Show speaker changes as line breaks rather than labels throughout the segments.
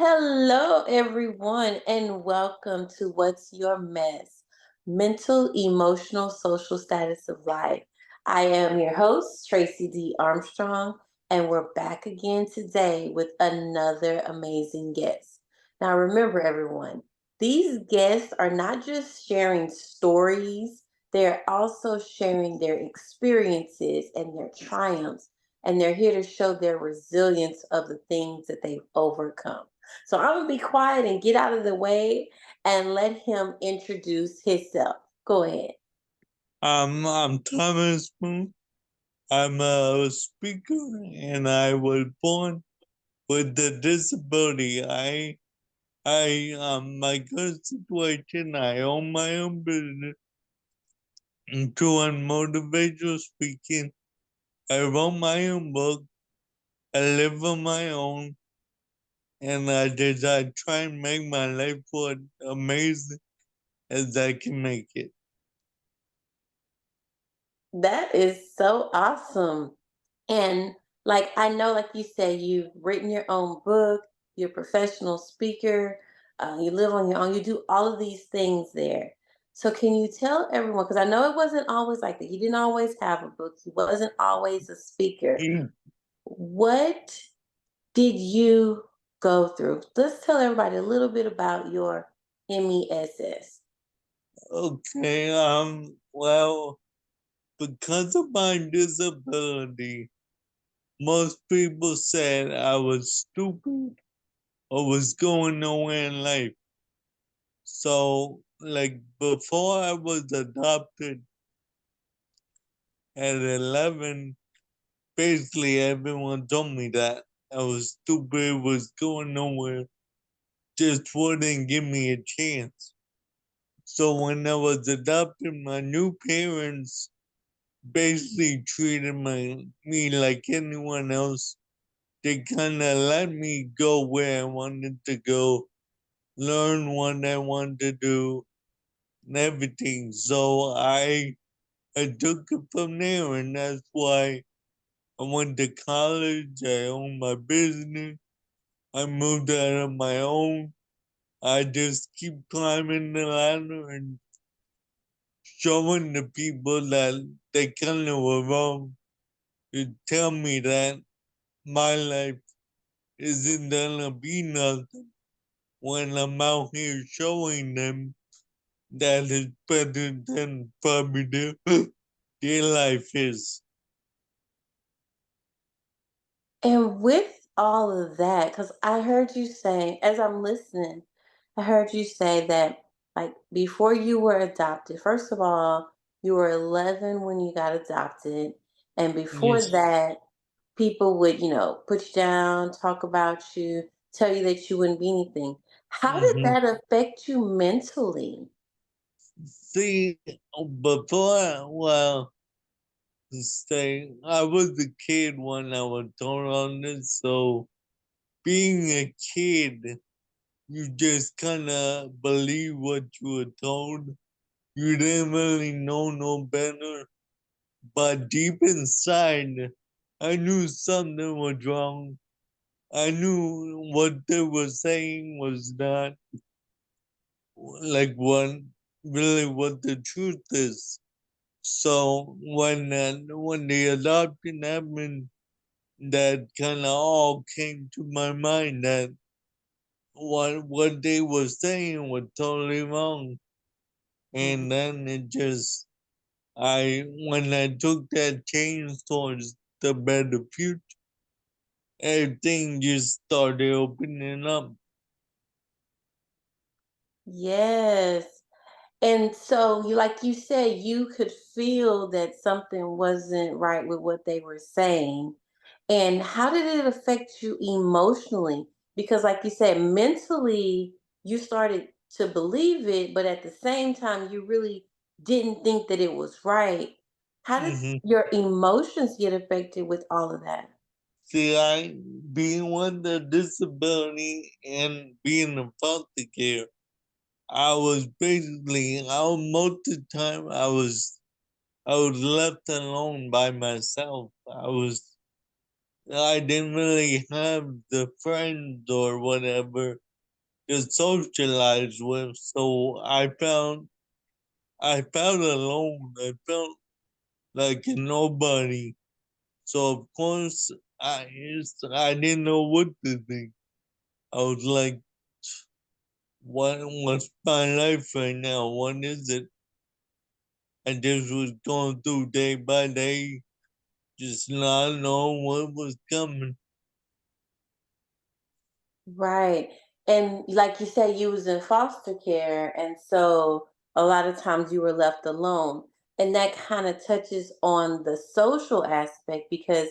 Hello, everyone, and welcome to What's Your Mess? Mental, Emotional, Social Status of Life. I am your host, Tracey D. Armstrong, and we're back again today with another amazing guest. Now, remember, everyone, these guests are not just sharing stories, they're also sharing their experiences and their triumphs, and they're here to show their resilience of the things that they've overcome. So I'm gonna be quiet and get out of the way and let him introduce himself. Go ahead.
I'm Thomas Moon. I'm a speaker and I was born with a disability. My current situation, I own my own business doing motivational speaking. I wrote my own book. I live on my own and I try and make my life as amazing as I can make it.
That is so awesome. And like I know, like you said, you've written your own book, you're a professional speaker, you live on your own, you do all of these things there. So can you tell everyone, because I know it wasn't always like that. You didn't always have a book, you wasn't always a speaker. What did you go through? Let's tell everybody a little bit about your MESS.
Okay, well, because of my disability, most people said I was stupid or was going nowhere in life. So, like, before I was adopted at 11, basically everyone told me that I was stupid, was going nowhere, just wouldn't give me a chance. So, when I was adopted, my new parents basically treated me like anyone else. They kind of let me go where I wanted to go, learn what I wanted to do, and everything. So I took it from there, and that's why I went to college. I owned my business. I moved out on my own. I just keep climbing the ladder and showing the people that they kind of were wrong to tell me that my life isn't gonna be nothing when I'm out here showing them that is better than probably their life is.
And with all of that, because I heard you say, as I'm listening, I heard you say that, like, before you were adopted, first of all, you were 11 when you got adopted. And before
Yes.
that, people would, put you down, talk about you, tell you that you wouldn't be anything. How did
Hmm.
that affect you mentally?
See, before, well, to say, I was a kid when I was told on this, so being a kid, you just kind of believe what you were told. You didn't really know no better. But deep inside, I knew something was wrong. I knew what they were saying was not like what the truth is. So when the adoption happened, that kind of all came to my mind that what they were saying was totally wrong,
Mhm.
and then it just I when I took that change towards the better future, everything just started opening up.
Yes. And so you like you said, you could feel that something wasn't right with what they were saying. And how did it affect you emotionally? Because like you said, mentally you started to believe it, but at the same time you really didn't think that it was right. How did
Hmm.
your emotions get affected with all of that?
See, I being with a disability and being a foster care, I was basically most of the time I was left alone by myself. I didn't really have the friends or whatever to socialize with, so I felt alone. I felt like a nobody. So of course I didn't know what to think. I was like, what's my life right now? What is it? I just was going through day by day, just not knowing what was coming.
Right. And like you said, you was in foster care, and so a lot of times you were left alone. And that kind of touches on the social aspect because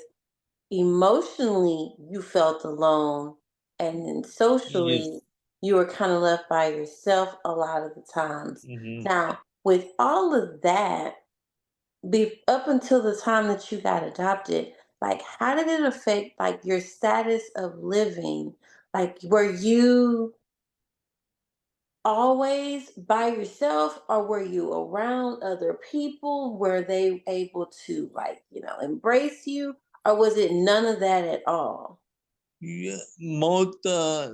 emotionally you felt alone, and then
Yes.
socially you were kind of left by yourself a lot of the times.
Hmm.
Now, with all of that, up until the time that you got adopted, like how did it affect like your status of living? Like were you always by yourself, or were you around other people? Were they able to, like, embrace you, or was it none of that at all?
Yeah, most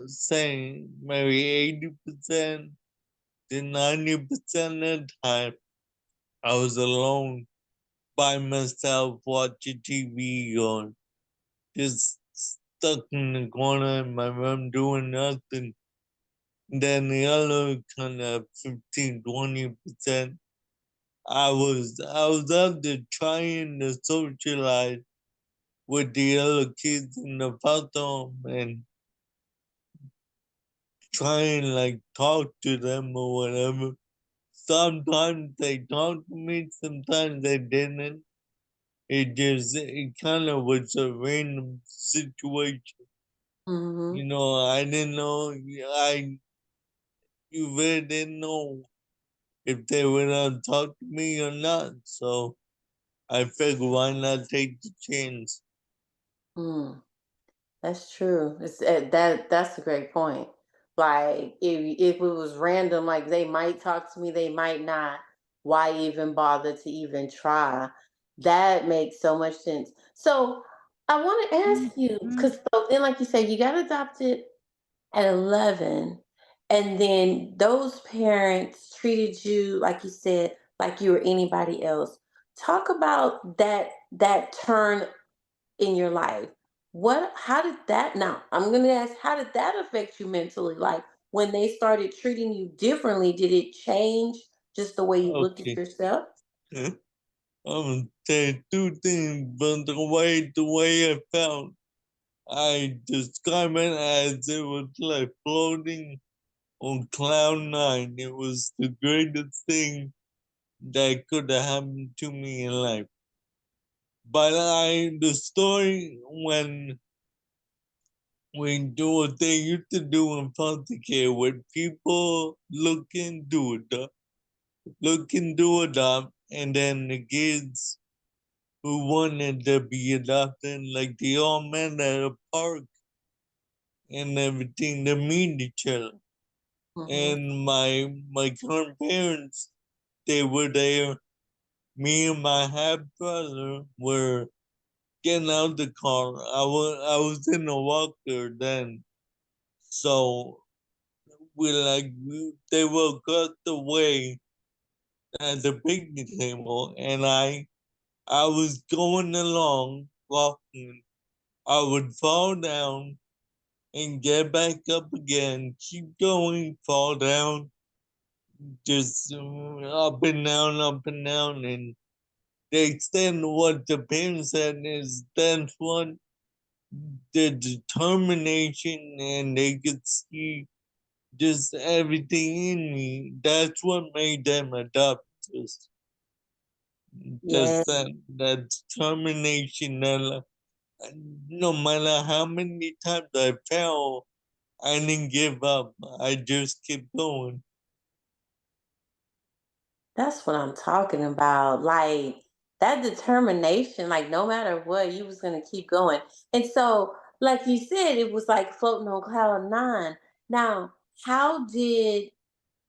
saying maybe 80% to 90% of the time I was alone by myself watching TV or just stuck in the corner in my room doing nothing. Then the other kind of 15-20%, I was out there trying to socialize with the other kids in the bathroom and try and like talk to them or whatever. Sometimes they talked to me, sometimes they didn't. It kind of was a random situation.
Hmm.
I didn't know. You really didn't know if they were gonna talk to me or not. So I figured why not take the chance.
Mm, that's true. That's a great point. Like if it was random, like they might talk to me, they might not. Why even bother to even try? That makes so much sense. So I want to ask you, because then, like you said, you got adopted at 11, and then those parents treated you, like you said, like you were anybody else. Talk about that turn in your life. How did that, now I'm going to ask, how did that affect you mentally? Like when they started treating you differently, did it change just the way you looked at
Okay.
yourself?
I'm gonna say two things, but the way I felt, I describe it as it was like floating on cloud nine. It was the greatest thing that could have happened to me in life. But the story when we do what they used to do in foster care, when people look into adopt, and then the kids who wanted to be adopted, like they all met at a park and everything to meet each other.
Hmm.
And my current parents, they were there. Me and my half brother were getting out the car. I was in a walker then, so they were across the way at the picnic table, and I was going along walking. I would fall down and get back up again, keep going, fall down, just up and down, and the extent of what the parents said is that's what the determination, and they could see just everything in me. That's what made them adopt us.
Yeah,
Just that determination that no matter how many times I fell, I didn't give up. I just kept going.
that's what I'm talking about. Like that determination, like no matter what, you was gonna keep going. And so, like you said, it was like floating on cloud nine. Now, how did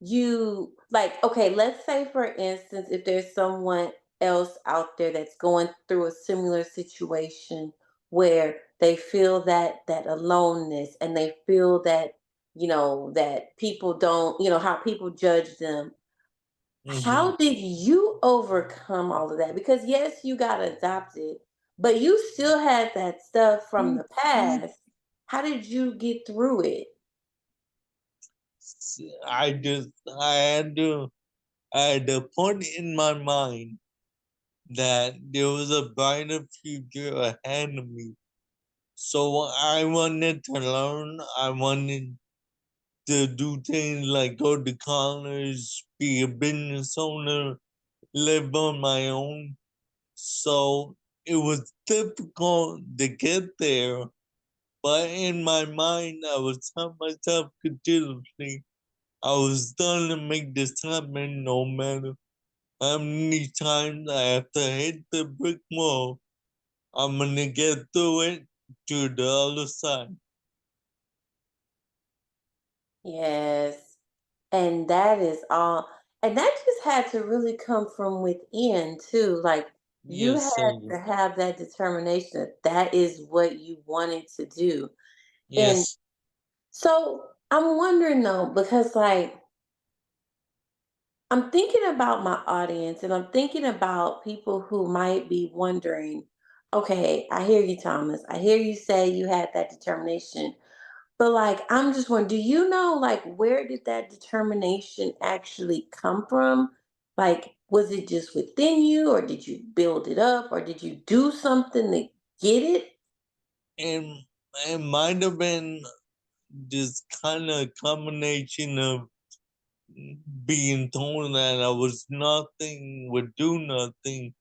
you, like, okay, let's say for instance, if there's someone else out there that's going through a similar situation, where they feel that aloneness, and they feel that, that people don't, how people judge them.
Hmm.
How did you overcome all of that? Because yes, you got adopted, but you still had that stuff from the past. How did you get through it?
I had to, I had a point in my mind that there was a brighter future ahead of me. So I wanted to learn. I wanted to do things like go to college, be a business owner, live on my own. So it was difficult to get there, but in my mind, I was telling myself continuously, I was going to make this happen no matter how many times I have to hit the brick wall. I'm going to get through it to the other side.
Yes. And that is all. And that just had to really come from within too. Like, you
Yes,
had
Sandra.
to have that determination that that is what you wanted to do. And
Yes.
so I'm wondering though, because like I'm thinking about my audience, and I'm thinking about people who might be wondering, okay, I hear you, Thomas. I hear you say you had that determination. But like, I'm just wondering, do you know, like, where did that determination actually come from? Like, was it just within you, or did you build it up, or did you do something to get it?
And it might have been this kind of combination of being told that I was nothing, would do nothing,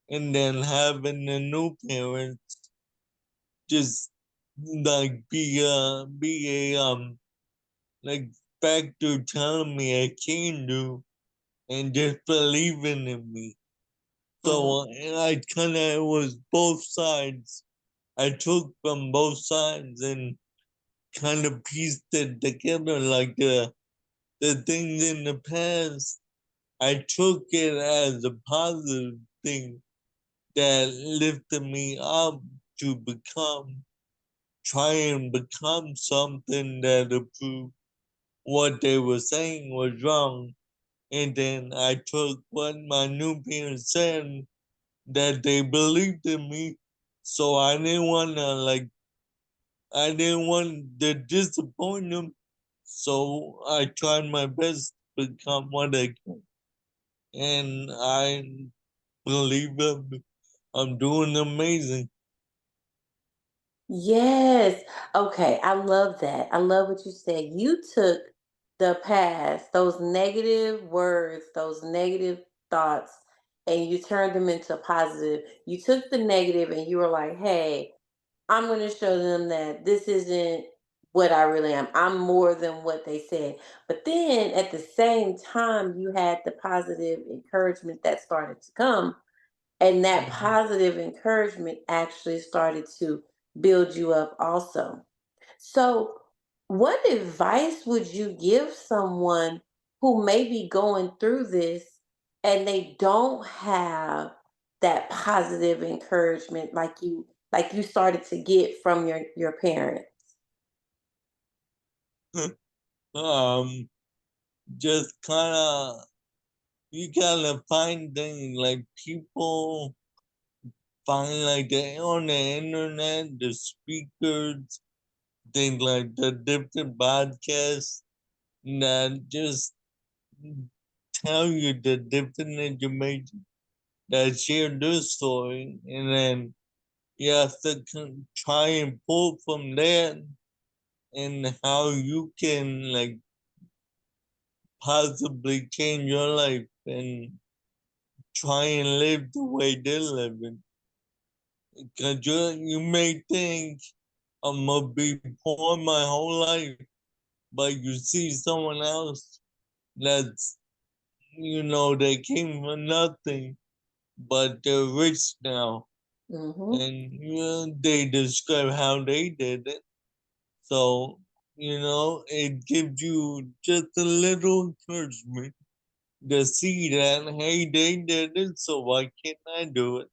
and then having the new parents just like be a like factor telling me I can do and just believing in me.
Mhm.
So I kind of it was both sides. I took from both sides and kind of pieced it together like the things in the past. I took it as a positive thing that lifted me up to try and become something that approved what they were saying was wrong. And then I took what my new parents said that they believed in me. So I didn't want to disappoint them. So I tried my best to become what I can. And I believe I'm doing amazing.
Yes. Okay. I love that. I love what you said. You took the past, those negative words, those negative thoughts, and you turned them into positive. You took the negative and you were like, hey, I'm going to show them that this isn't what I really am. I'm more than what they said. But then at the same time, you had the positive encouragement that started to come. And that
Mhm.
positive encouragement actually started to build you up also. So, what advice would you give someone who may be going through this and they don't have that positive encouragement like you started to get from your parents?
um, just kind of you gotta find things like people find like on the internet, the speakers, things like the different podcasts that just tell you the different information that share their story, and then you have to try and pull from that and how you can like possibly change your life and try and live the way they're living. Because you may think I'm gonna be poor my whole life, but you see someone else that's they came from nothing, but they're rich now,
Hmm.
and they describe how they did it. So it gives you just a little encouragement to see that hey, they did it, so why can't I do it?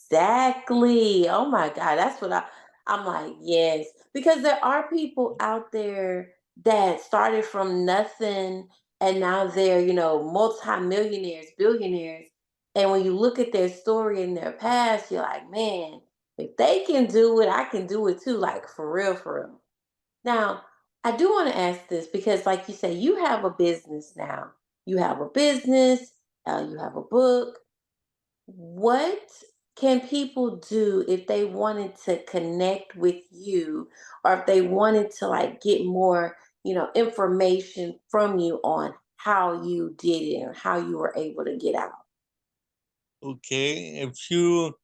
Exactly. Oh my God. That's what I'm like, yes. Because there are people out there that started from nothing and now they're, multimillionaires, billionaires. And when you look at their story and their past, you're like, man, if they can do it, I can do it too. Like for real, for real. Now, I do want to ask this because, like you say, you have a business now. You have a business, you have a book. What can people do if they wanted to connect with you or if they wanted to like get more, information from you on how you did it and how you were able to get out?
Okay, if you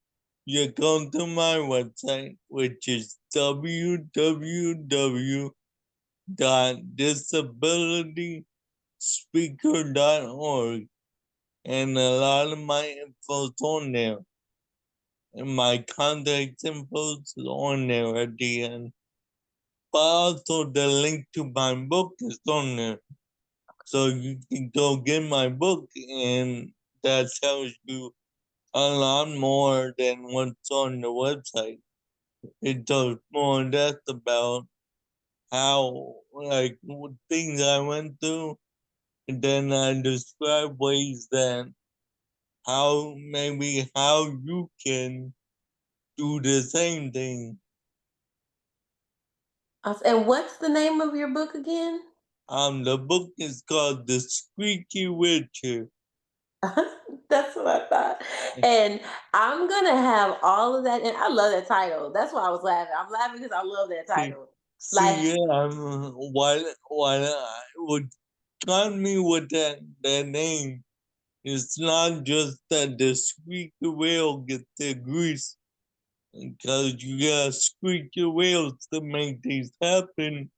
go to my website, which is www.disabilityspeaker.org, and a lot of my info's on there, and my contact info's on there at the end. But also the link to my book is on there. So you can go get my book, and that tells you a lot more than what's on the website. It tells more in depth about how, like, things I went through, and then I describe ways that how you can do the same thing.
And what's the name of your book again?
The book is called The Squeaky Witcher.
That's what I thought. And I'm gonna have all of that. And I love that title. That's why I was laughing. I'm laughing because I love that
See,
title. Like,
see, yeah, what got me with that name, it's not just that the squeaky whale gets the grease, because you gotta squeak your wheels to make things happen.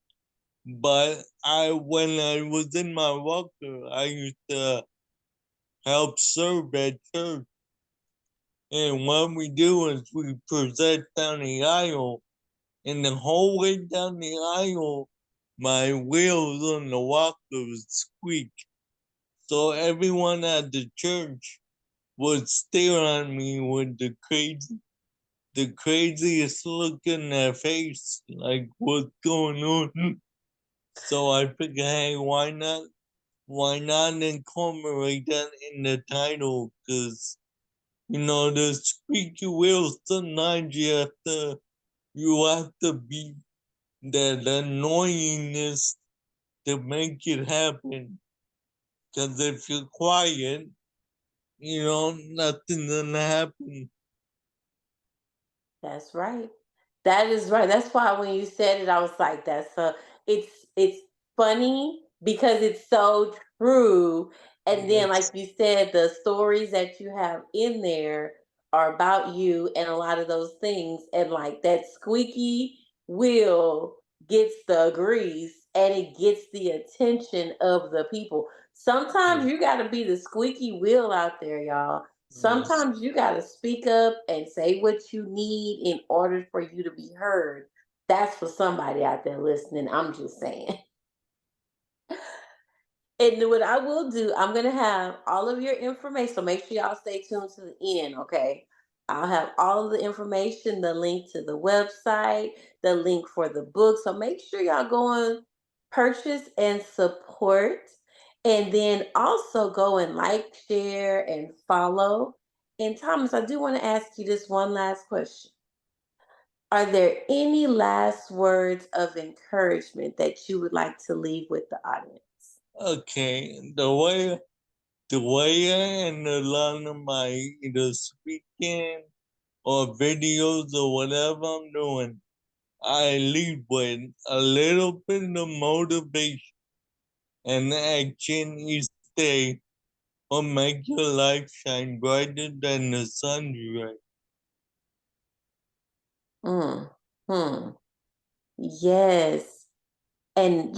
But when I was in my walker, I used to help serve at church. And what we do is we present down the aisle, and the whole way down the aisle, my wheels on the walker would squeak. So everyone at the church would stare at me with the craziest look in their face, like what's going on. So I figured, hey, why not incorporate that in the title? Because the squeaky wheels. Sometimes you have to be that annoyingness to make it happen. Because if you're quiet, nothing's gonna happen.
that's right. That is right. That's why when you said it, I was like, it's funny because it's so true. And then, like
Yes.
you said, the stories that you have in there are about you and a lot of those things. And like that squeaky wheel gets the grease and it gets the attention of the people. Sometimes
Yes.
you got to be the squeaky wheel out there, y'all.
Yes.
Sometimes you got to speak up and say what you need in order for you to be heard. That's for somebody out there listening. I'm just saying. And what I will do, I'm going to have all of your information. So make sure y'all stay tuned to the end, okay? I'll have all of the information, the link to the website, the link for the book. So make sure y'all go and purchase and support. And then also go and like, share, and follow. And Thomas, I do want to ask you this one last question. Are there any last words of encouragement that you would like to leave with the audience?
Okay. The way I end a lot of my either speaking or videos or whatever I'm doing, I lead with a little bit of motivation and action each day will make your life shine brighter than the sun's ray.
Mm, hmm. Yes. And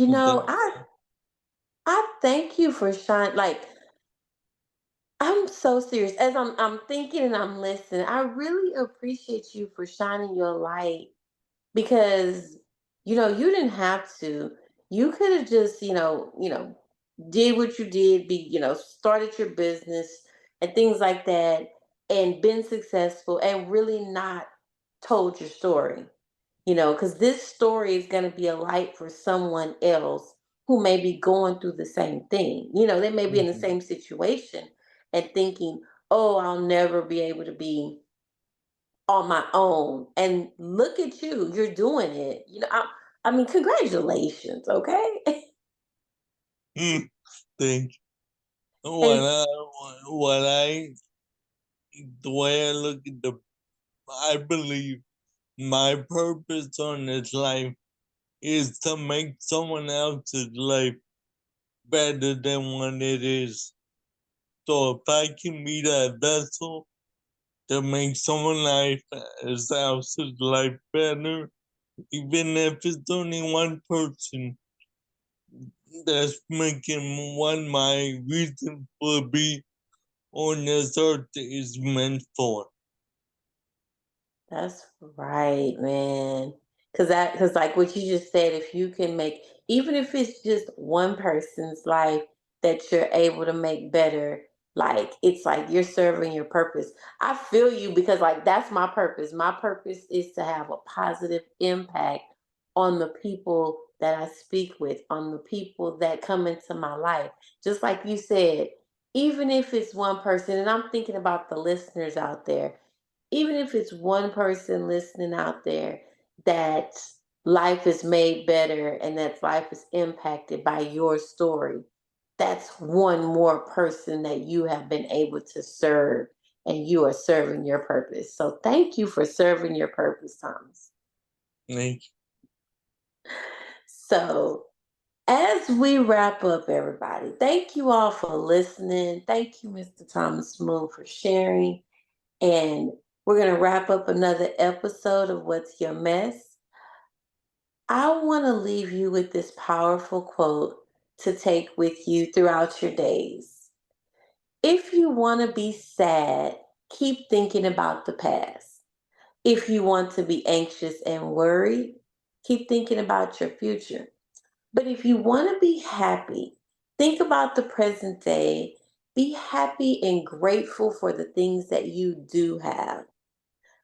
I thank you for shine like I'm so serious. As I'm thinking and I'm listening, I really appreciate you for shining your light because you didn't have to. You could have just, did what you did, started your business and things like that. and been successful and really not told your story, because this story is going to be a light for someone else who may be going through the same thing. They may be in the
Mhm.
same situation and thinking, oh, I'll never be able to be on my own. And look at you, you're doing it. I mean, congratulations, okay?
Mm, Thank you.
And
What I, the way I look at I believe my purpose on this life is to make someone else's life better than what it is. So if I can be that vessel to make else's life better, even if it's only one person, that's making one my reason for be on this earth is meant for.
that's right, man. Cause like what you just said, if you can make, even if it's just one person's life that you're able to make better, like it's like you're serving your purpose. I feel you because like that's my purpose. My purpose is to have a positive impact on the people that I speak with, on the people that come into my life. Just like you said, even if it's one person, and I'm thinking about the listeners out there, even if it's one person listening out there that life is made better and that life is impacted by your story, that's one more person that you have been able to serve, and you are serving your purpose. So thank you for serving your purpose, Thomas.
Like,
So as we wrap up, everybody, thank you all for listening. Thank you, Mr. Thomas Moon, for sharing. And we're going to wrap up another episode of What's Your Mess. I want to leave you with this powerful quote to take with you throughout your days. If you want to be sad, keep thinking about the past. If you want to be anxious and worried, keep thinking about your future. But if you want to be happy, think about the present day. Be happy and grateful for the things that you do have.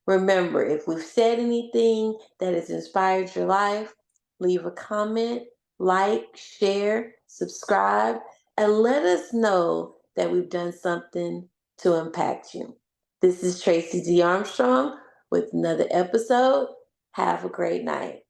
Remember, if we've said anything that has inspired your life, leave a comment, like, share, subscribe, and let us know that we've done something to impact you. This is Tracey D. Armstrong with another episode. Have a great night.